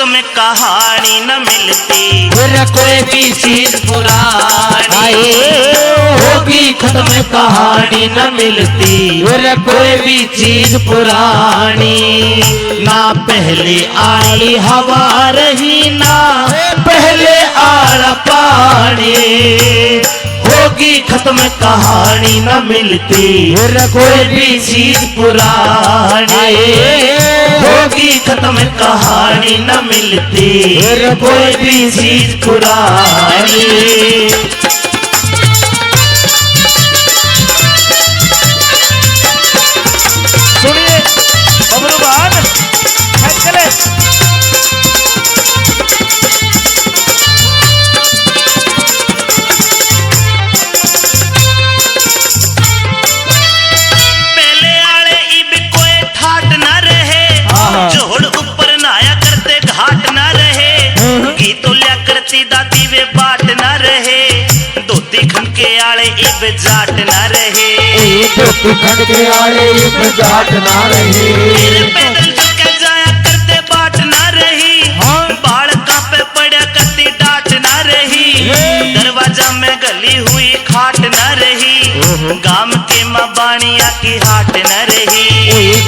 खत्म कहानी न मिलती, कोई भी चीज पुरानी होगी खत्म कहानी न मिलती, कोई भी चीज पुरानी। ना पहले आई हवा रही ना पहले आड़ा पानी, होगी खत्म कहानी न मिलती, कोई भी चीज पुरानी होगी खत्म कहानी न मिलती, कोई भी चीज पुरानी। सुनिए बबलू भान चले दादी वे बाट ना रहे, धोती खनके आले इब जाट ना रहे, धोती खनके आले इब जाट ना रहे। मेरे पैदल चल जाया करते बाट ना रही, बाल कापे पड़ा करती डांट ना रही, दरवाजा में गली हुई खाट ना रही, गांव के माँ बाणिया की हाट न रही,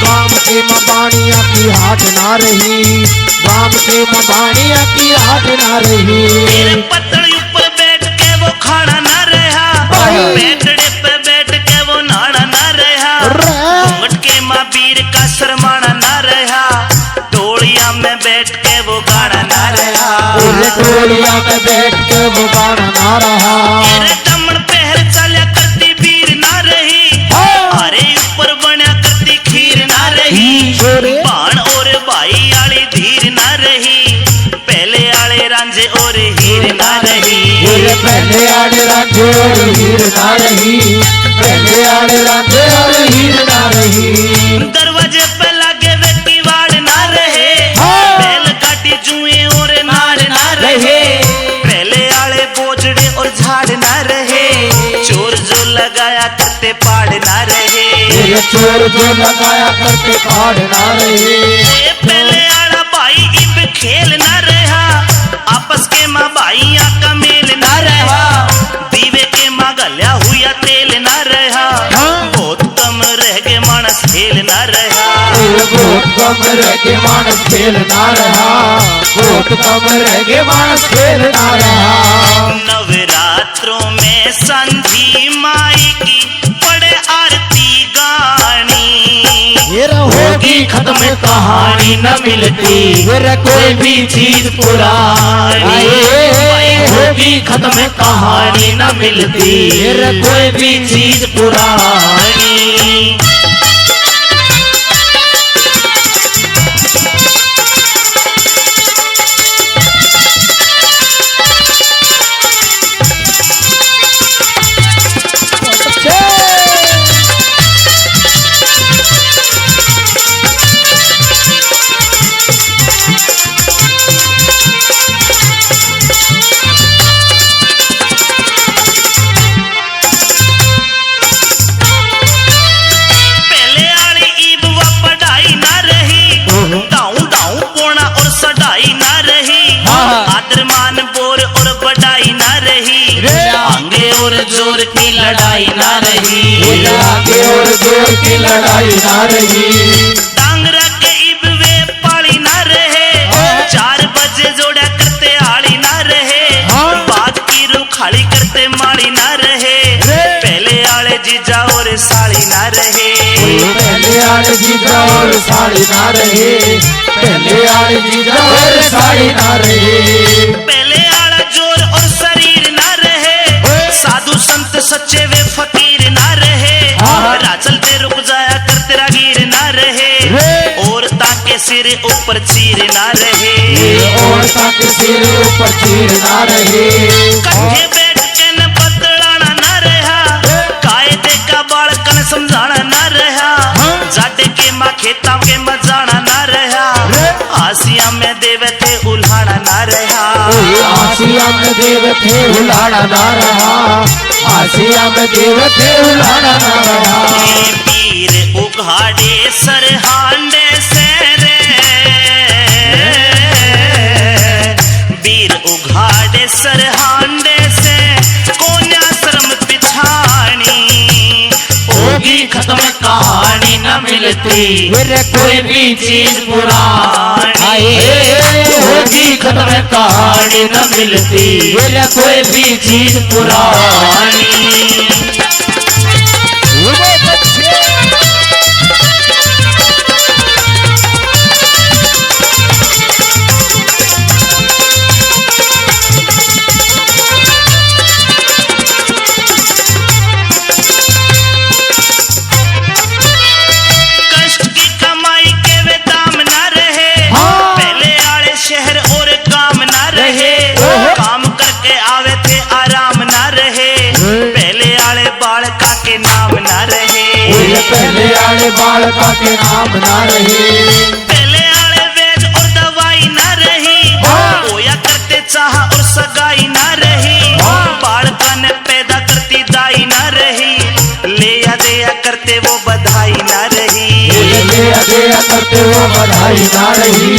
गांव के माँ बाणिया की हाट ना रही, गांव के माँ बाणिया की हाट ना रही। मेरे पत्थर ऊपर बैठ के वो खाना ना रहा, बैठड़े पे बैठ के वो नाना ना रहा, घूंघट के माँ वीर का शर्माना ना रहा, टोलिया में बैठ के वो गाना ना रहा, टोलिया में बैठ के वो गाना ना रहा। मेरे दमन पहर चलिया करती वीर ना रही, अरे ऊपर बना करती खीर ना रही, बाण और भाई आली धीर ना रही, पहले आले रांझे और हीर ना रही, पहले आले रांझे और हीर ना रही, पहले आले रांझे और हीर ना रही। दरवाजे पे लगे वे किवाड़ ना रहे, बैल काटी जुए और नार ना रहे, पहले आले बोझड़े और झाड़ ना रहे, चोर जो लगाया करते पाड़ ना रहे, चोर जो लगाया करते पाड़ ना रहे। पहले आला भाई इब खेल ना रहा, आपस के माँ भाइया का मेल ना रहा, दीवे के माँ गल्या हुआ तेल ना रहा, बहुत कम रह गए मानस खेल ना रहा, बहुत कम रह गए मानस खेल ना रहा, बहुत कम रह गए मानस खेल ना रहा। नवरात्रों में संधी माई की पड़े आरती गानी, होगी खत्म कहानी न मिलती, कोई भी चीज पुरानी होगी खत्म कहानी न मिलती, कोई भी चीज पुरानी। और जोर की लड़ाई ना रही, आगे और जोर की लड़ाई ना रही, डांगरा के इब वे पाली ना रहे, 4 बजे जोड़ा करते आड़ी ना रहे, बात की रुखाड़ी करते माड़ी ना रहे, पहले आले जीजा और साड़ी ना रहे, पहले आले जीजा और साड़ी ना रहे, पहले आले जीजा और साड़ी ना रहे, पहले आला जोर और शरीर ना रहे, साधु संत सच्चे वे फकीर ना रहे, राचलते रुक जाया करते रागीर ना रहे, और ताके सिर ऊपर चीर ना रहे, और ताके सिर ऊपर चीर ना रहे, कट्ठे बैठ के न बतलाना ना रहा, कायदे का बालकन समझाना ना रहा, जाटे के माँ खेता के मजाना ना रहा, आसिया में देवे थे उल्हाड़ा ना रहा, आसिया में देव थे उलाड़ा ना रहा, आसिया में देव थे उलाड़ा ना रहा। पीर उघाड़े सरहांडे से रे खत्म कहानी न मिलती, कोई भी चीज पुरानी होगी खत्म कहानी न मिलती, कोई भी चीज पुरानी। पहले आले बालका के नाम ना रहे, पहले आले वेद और दवाई ना रही, होया करते चाह और सगाई ना रही, बालका ने पैदा करती दाई ना रही, ले या दिया करते वो बधाई ना रही, ले या दिया करते वो बधाई ना रही,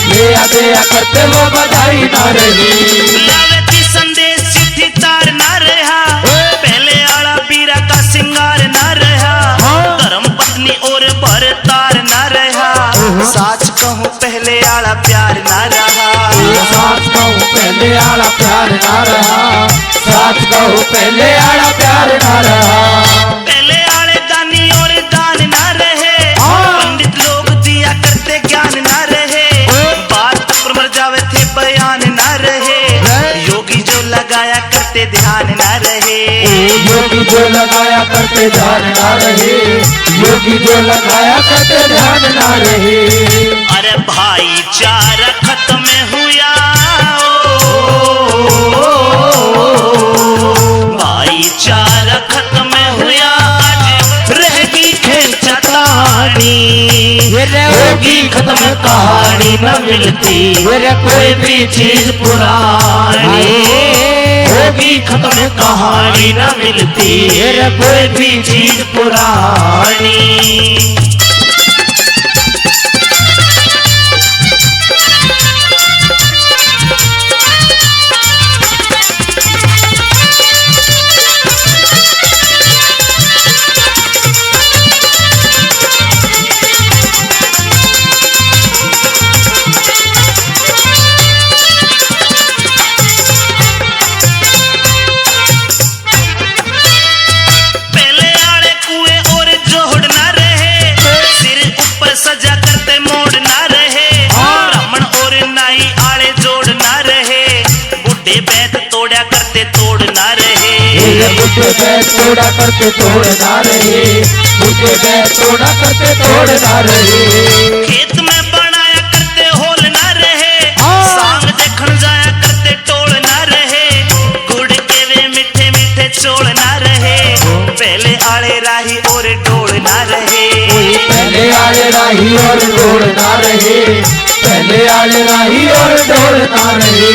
ले या दिया करते वो बधाई ना रही। लावती संदेश चिट्ठी तार ना रहा, पहले आला बीरा का सिंगार ना रहा, और बरतार ना रहा, साच कहूँ पहले आला प्यार ना रहा, साच कहूँ पहले आला प्यार ना रहा, साच कहूँ पहले आला प्यार ना रहा। पहले आले दानी और दान ना रहे, पंडित लोग दिया करते ज्ञान ना रहे, बात पर मर जावे थे बयान ना रहे, योगी जो लगाया करते ध्यान ना रहे, योगी जो लगाया करते ध्यान ना रहे, योगी जो लगाया करते ध्यान ना रहे। अरे भाईचारा खत्म हुआ, भाईचारा खत्म हुआ, आज रहेगी खेचातानी, होगी खत्म कहानी न मिलती, कोई भी चीज पुरानी होगी खत्म कहानी न मिलती, कोई भी चीज पुरानी। बुढ़े बैठ तोड़ा करते तोड़ ना रहे, बुढ़े बैठ तोड़ा करते तोड़ ना रहे, खेत में बनाया करते होल ना रहे, सांग देखन जाया करते टोल ना रहे, गुड़ के वे मीठे मीठे चोल ना रहे, पहले आले राही और डोल ना रहे, पहले आले राही और डोल ना रहे, पहले आले राही और डोल ना रहे,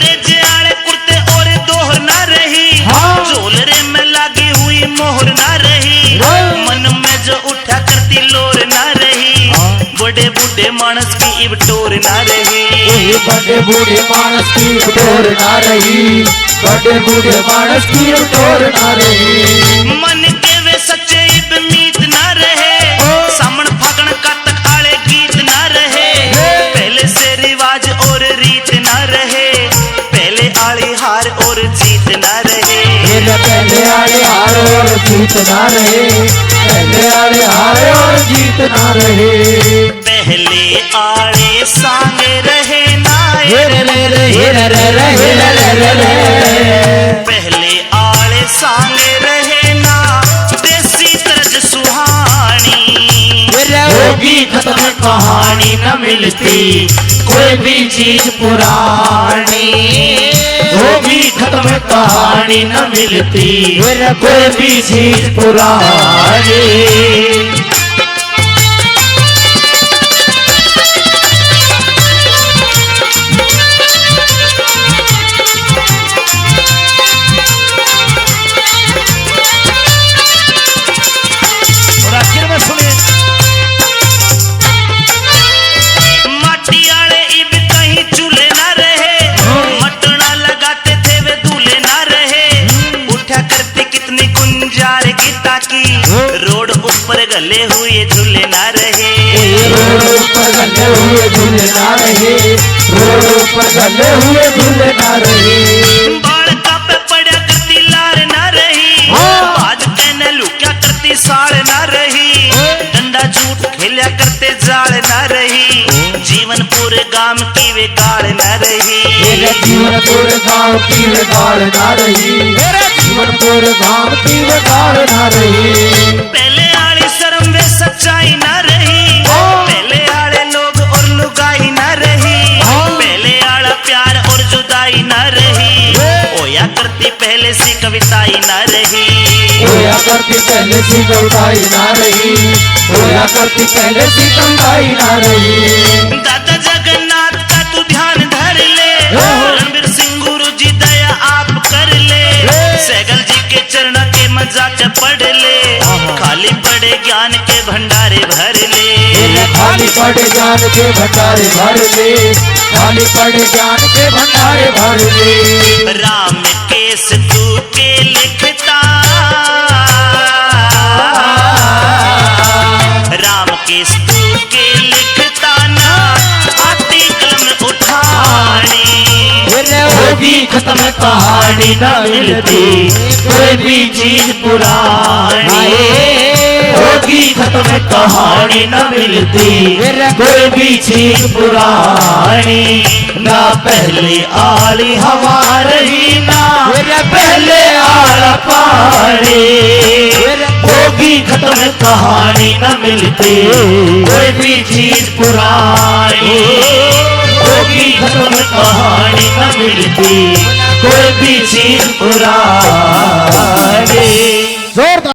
रेजे आले कुर्ते और दोहर ना रही, झोलरे में लगी हुई मोहर ना रही, मन में जो उठा करती लोर ना रही, बड़े बूढ़े मानस की इब टोर ना रही, बड़े बूढ़े मानस की टोर ना रही, बड़े बूढ़े मानस की टोर ना रही, मन के वे सच्चे इब मीत ना रहे, सामन फागण कातक आले गीत ना रहे, पहले से रिवाज और रीत ना रहे, पहले आली हार और जीत ना रहे, पहले आले हार और जीत ना रहे, पहले आले हार और जीत ना रहे, पहले आले सांग रहे ना पहले आले सांग रहे ना, देसी तरज सुहानी, होगी खत्म कहानी न मिलती, कोई भी चीज पुरानी होगी खत्म कहानी न मिलती, कोई भी चीज पुरानी। रोड गले हुए झूले ना रहे। रोड ऊपर गले हुए झूले ना रहे, रोड ऊपर गले हुए झूले ना रहे। बाल कापे पड़ा करती लार ना रही, बाज कहने लुक्या करती साड़ ना रही, डंडा झूठ खेलिया करते जाल ना रही, जीवन पूरे गांव की वे गाड़ ना रही। मेरे जीवन पूरे गांव की वे गाड़ ना रही, मेरे जीवन पूरे गांव की वे गाड़ ना रही। पहले आले शर्म वे सच्चाई ना रही, पहले आले लोग और लुगाई ना रही, पहले आला प्यार और जुदाई ना रही, होया करती पहले सी कविताई ना रही। होया करती पहले सी कविताई ना रही, होया करती पहले सी कविताई ना रही। दादा जगन्नाथ का तू ध्यान धर ले, रणबीर सिंह गुरु जी दया आप कर ले, सैगल जी के चरण के मजाक पढ़ ले, खाली पड़े ज्ञान के भंडारे भर ले। खाली पड़े ज्ञान के भंडारे भर ले, खाली पड़े ज्ञान के भंडारे भर ले। राम केस तू के लिखता, राम केस तू के लिखता ना आती कलम उठानी, होगी खत्म कहानी न मिलती कोई भी चीज पुरानी, होगी खत्म कहानी न मिलती कोई भी चीज पुरानी। ना पहले आली हमारी ना पहले आला पानी, होगी खत्म कहानी न मिलती कोई भी चीज पुरानी, होगी खत्म कहानी न मिलती कोई भी चीज पुरानी।